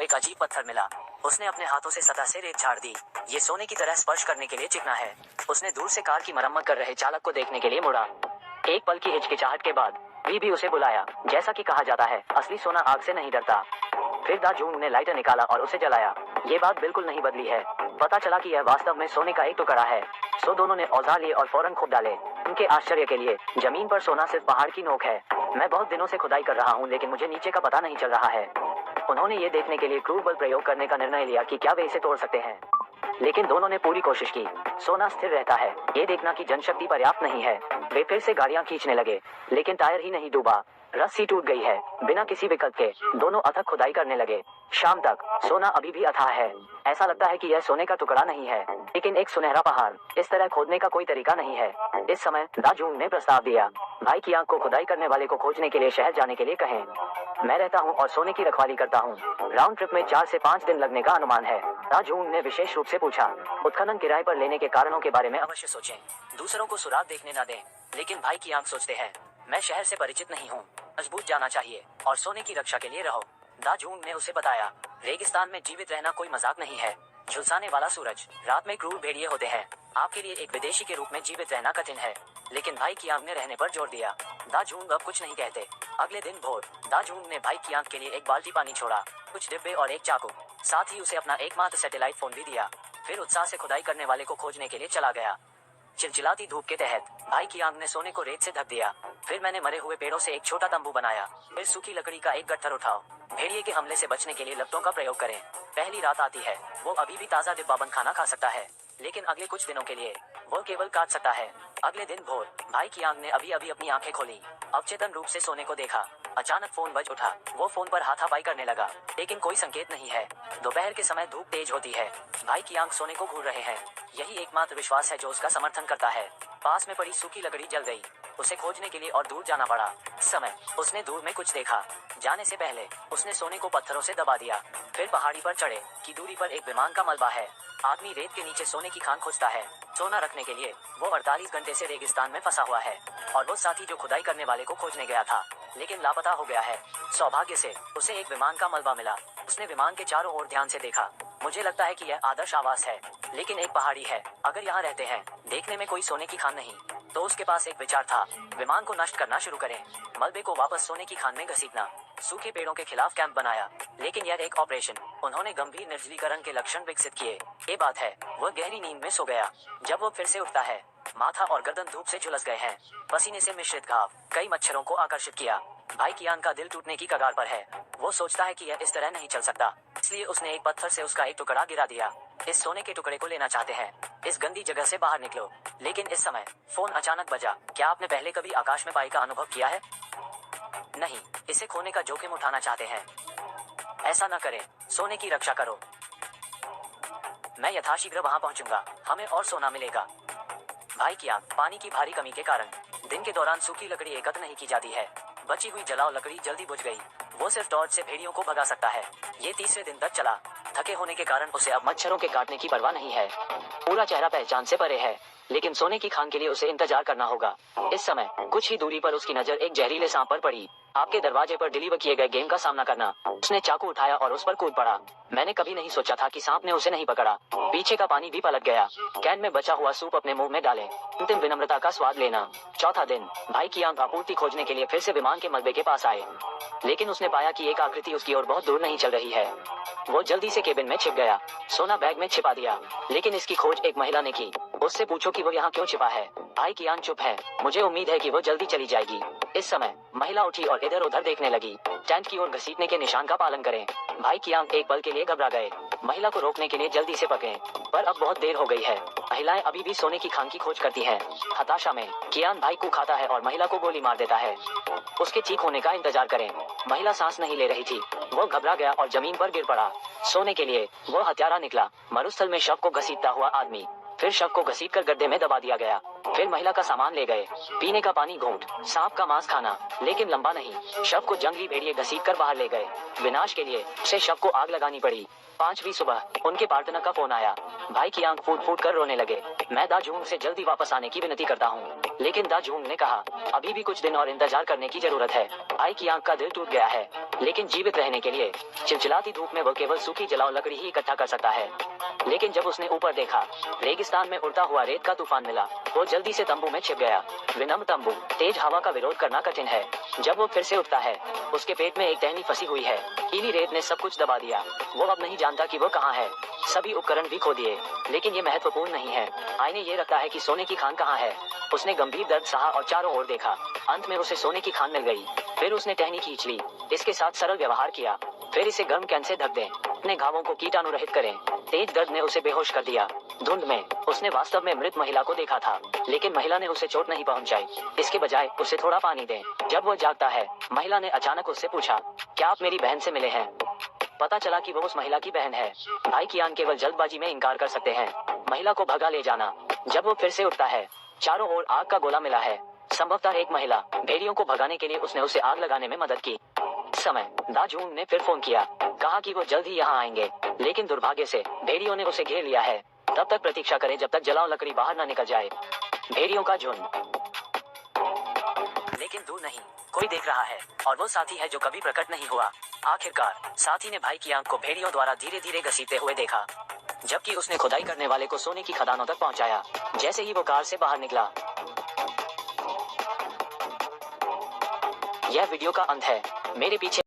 एक अजीब पत्थर मिला। उसने अपने हाथों से सतह से रेत झाड़ दी। ये सोने की तरह स्पर्श करने के लिए चिकना है। उसने दूर से कार की मरम्मत कर रहे चालक को देखने के लिए मुड़ा। एक पल की हिचकिचाहट के बाद भी उसे बुलाया। जैसा कि कहा जाता है, असली सोना आग से नहीं डरता। फिर दा जूंग ने लाइटर निकाला और उसे जलाया। ये बात बिल्कुल नहीं बदली है। पता चला कि यह वास्तव में सोने का एक टुकड़ा है। सो दोनों ने औजार लिए और फौरन खोद डाले। उनके आश्चर्य के लिए जमीन पर सोना सिर्फ पहाड़ की नोक है। मैं बहुत दिनों से खुदाई कर रहा हूँ, लेकिन मुझे नीचे का पता नहीं चल रहा है। उन्होंने ये देखने के लिए क्रूर बल प्रयोग करने का निर्णय लिया कि क्या वे इसे तोड़ सकते हैं, लेकिन दोनों ने पूरी कोशिश की। सोना स्थिर रहता है, ये देखना कि जनशक्ति पर्याप्त नहीं है। वे फिर से गाड़ियां खींचने लगे, लेकिन टायर ही नहीं डूबा। रस्सी टूट गई है। बिना किसी विकल्प के दोनों अथक खुदाई करने लगे। शाम तक सोना अभी भी अथाह है। ऐसा लगता है कि यह सोने का टुकड़ा नहीं है, लेकिन एक सुनहरा पहाड़। इस तरह खोदने का कोई तरीका नहीं है। इस समय दा जूंग ने प्रस्ताव दिया, भाई की आंख को खुदाई करने वाले को खोजने के लिए शहर जाने के लिए कहें। मैं रहता हूँ और सोने की रखवाली करता हूँ। राउंड ट्रिप में 4 से 5 दिन लगने का अनुमान है। दा जूंग ने विशेष रूप से पूछा। उत्खनन किराए पर लेने के कारणों के बारे में अवश्य सोचें। दूसरों को सुराग देखने न दें, लेकिन भाई की आंख सोचते हैं। मैं शहर से परिचित नहीं हूँ। मजबूत जाना चाहिए और सोने की रक्षा के लिए रहो। दा जूंग ने उसे बताया, रेगिस्तान में जीवित रहना कोई मजाक नहीं है। झुलसाने वाला सूरज, रात में क्रूर भेड़िए होते हैं। आपके लिए एक विदेशी के रूप में जीवित रहना कठिन है, लेकिन भाई की आंख ने रहने पर जोर दिया। दा जूंग अब कुछ नहीं कहते। अगले दिन भोर दा जूंग ने भाई की आंख के लिए एक बाल्टी पानी छोड़ा, कुछ डिब्बे और एक चाकू। साथ ही उसे अपना एकमात्र सैटेलाइट फोन भी दिया। फिर उत्साह से खुदाई करने वाले को खोजने के लिए चला गया। चिलचिलाती धूप के तहत भाई की आंख ने सोने को रेत से ढक दिया। फिर मैंने मरे हुए पेड़ों से एक छोटा तंबू बनाया। फिर सूखी लकड़ी का एक गट्ठर उठाओ। भेड़िए के हमले से बचने के लिए लपटों का प्रयोग करें। पहली रात आती है, वो अभी भी ताज़ा डिब्बाबंद खाना खा सकता है, लेकिन अगले कुछ दिनों के लिए वो केवल काट सकता है। अगले दिन भोर भाई की आंख ने अभी अभी अपनी आंखें खोली। अवचेतन रूप से सोने को देखा। अचानक फोन बज उठा। वो फोन पर हाथापाई करने लगा, लेकिन कोई संकेत नहीं है। दोपहर के समय धूप तेज होती है। भाई की आंख सोने को घूर रहे हैं। यही एकमात्र विश्वास है जो उसका समर्थन करता है। पास में पड़ी सूखी लकड़ी जल गई। उसे खोजने के लिए और दूर जाना पड़ा। इस समय उसने दूर में कुछ देखा। जाने से पहले उसने सोने को पत्थरों से दबा दिया। फिर पहाड़ी पर चढ़े की दूरी पर एक विमान का मलबा है। आदमी रेत के नीचे सोने की खान खोजता है। सोना रखने के लिए वो 48 घंटे से रेगिस्तान में फंसा हुआ है, और वो साथी जो खुदाई करने वाले को खोजने गया था, लेकिन लापता हो गया है। सौभाग्य से उसे एक विमान का मलबा मिला। उसने विमान के चारों ओर ध्यान से देखा। मुझे लगता है कि यह आदर्श आवास है, लेकिन एक पहाड़ी है। अगर यहाँ रहते हैं, देखने में कोई सोने की खान नहीं, तो उसके पास एक विचार था, विमान को नष्ट करना शुरू करें, मलबे को वापस सोने की खान में घसीटना। सूखे पेड़ों के खिलाफ कैंप बनाया, लेकिन यह एक ऑपरेशन। उन्होंने गंभीर निर्जलीकरण के लक्षण विकसित किए। ये बात है, वह गहरी नींद में सो गया। जब वो फिर से उठता है, माथा और गर्दन धूप से झुलस गए हैं। पसीने से मिश्रित घाव कई मच्छरों को आकर्षित किया। भाई की आंख का दिल टूटने की कगार पर है। वो सोचता है कि यह इस तरह नहीं चल सकता, इसलिए उसने एक पत्थर से उसका एक टुकड़ा गिरा दिया। इस सोने के टुकड़े को लेना चाहते हैं, इस गंदी जगह से बाहर निकलो। लेकिन इस समय फोन अचानक बजा। क्या आपने पहले कभी आकाश में पाई का अनुभव किया है? नहीं, इसे खोने का जोखिम उठाना चाहते हैं? ऐसा न करें, सोने की रक्षा करो। मैं यथाशीघ्र वहां पहुंचूंगा, हमें और सोना मिलेगा। भाई की आंख, पानी की भारी कमी के कारण दिन के दौरान सूखी लकड़ी एकत्र नहीं की जाती है। बची हुई जलाओ लकड़ी जल्दी बुझ गई। वो सिर्फ टॉर्च से भेड़ियों को भगा सकता है। ये तीसरे दिन तक चला। थके होने के कारण उसे अब मच्छरों के काटने की परवाह नहीं है। पूरा चेहरा पहचान से परे है, लेकिन सोने की खान के लिए उसे इंतजार करना होगा। इस समय कुछ ही दूरी पर उसकी नजर एक जहरीले सांप पर पड़ी। आपके दरवाजे पर डिलीवर किए गए गेम का सामना करना। उसने चाकू उठाया और उस पर कूद पड़ा। मैंने कभी नहीं सोचा था कि सांप ने उसे नहीं पकड़ा। पीछे का पानी भी पलट गया। कैन में बचा हुआ सूप अपने मुंह में डाले। अंतिम विनम्रता का स्वाद लेना। चौथा दिन भाई की आंख आपूर्ति खोजने के लिए फिर से विमान के मलबे के पास आए, लेकिन उसने पाया कि एक आकृति उसकी ओर बहुत दूर नहीं चल रही है। वो जल्दी से केबिन में छिप गया। सोना बैग में छिपा दिया, लेकिन इसकी खोज एक महिला ने की। उससे पूछो कि वो यहाँ क्यों छिपा है। भाई की आंख चुप है। मुझे उम्मीद है कि वो जल्दी चली जाएगी। इस समय महिला उठी और इधर उधर देखने लगी। टेंट की ओर घसीटने के निशान का पालन करें। भाई की आंख एक पल के लिए घबरा गए। महिला को रोकने के लिए जल्दी से पकड़ें, पर अब बहुत देर हो गई है। महिलाएं अभी भी सोने की खान की खोज करती हैं। हताशा में कियान भाई को खाता है और महिला को गोली मार देता है। उसके ठीक होने का इंतजार करें। महिला सांस नहीं ले रही थी। वो घबरा गया और जमीन पर गिर पड़ा। सोने के लिए वो हत्यारा निकला। मरुस्थल में शव को घसीटता हुआ आदमी। फिर शव को घसीटकर गड्ढे में दबा दिया गया। फिर महिला का सामान ले गए। पीने का पानी घूंट, सांप का मांस खाना, लेकिन लंबा नहीं। शव को जंगली भेड़िए घसीटकर बाहर ले गए। विनाश के लिए उसे शव को आग लगानी पड़ी। 5वीं सुबह उनके पार्टनर का फोन आया। भाई की आंख फूट फूट कर रोने लगे। मैं दा जूंग से जल्दी वापस आने की विनती करता हूँ। लेकिन दा जूंग ने कहा, अभी भी कुछ दिन और इंतजार करने की जरूरत है। आई की आंख का दिल टूट गया है, लेकिन जीवित रहने के लिए चिलचिलाती धूप में वो केवल सूखी जलाओ लकड़ी ही इकट्ठा कर सकता है। लेकिन जब उसने ऊपर देखा, रेगिस्तान में उड़ता हुआ रेत का तूफान मिला। वो जल्दी से तंबू में छिप गया। विनम्र तंबू, तेज हवा का विरोध करना कठिन है। जब वो फिर से उठता है, उसके पेट में एक टहनी फंसी हुई है। गीली रेत ने सब कुछ दबा दिया। वो अब नहीं जानता कि वो कहाँ है। सभी उपकरण भी खो दिए, लेकिन ये महत्वपूर्ण नहीं है। आईने ये रखता है कि सोने की खान कहाँ है। उसने गंभीर दर्द सहा और चारों ओर देखा। अंत में उसे सोने की खान मिल गई। फिर उसने टहनी खींच ली। इसके साथ सरल व्यवहार किया। फिर इसे गर्म कैन से ढक दें। अपने घावों को कीटाणु रहित करें। तेज दर्द ने उसे बेहोश कर दिया। धुंध में उसने वास्तव में मृत महिला को देखा था, लेकिन महिला ने उसे चोट नहीं पहुंचाई। इसके बजाय उसे थोड़ा पानी दें। जब वो जागता है, महिला ने अचानक उससे पूछा, क्या आप मेरी बहन से मिले हैं? पता चला कि वो उस महिला की बहन है। भाई कियान केवल जल्दबाजी में इनकार कर सकते हैं। महिला को भगा ले जाना। जब वो फिर से उठता है, चारों ओर आग का गोला मिला है। संभवतः एक महिला। भेड़ियों को भगाने के लिए उसने उसे आग लगाने में मदद की। इस समय दा जूंग ने फिर फोन किया, कहा कि वो जल्द ही यहाँ आएंगे, लेकिन दुर्भाग्य से भेड़ियों ने उसे घेर लिया है। तब तक प्रतीक्षा करें जब तक जलाओ लकड़ी बाहर न निकल जाए। भेड़ियों का झुंड, लेकिन दूर नहीं, कोई देख रहा है, और वो साथी है जो कभी प्रकट नहीं हुआ। आखिरकार साथी ने भाई की आंख को भेड़ियों द्वारा धीरे धीरे घसीटते हुए देखा, जबकि उसने खुदाई करने वाले को सोने की खदानों तक पहुंचाया। जैसे ही वो कार से बाहर निकला, यह वीडियो का अंत है। मेरे पीछे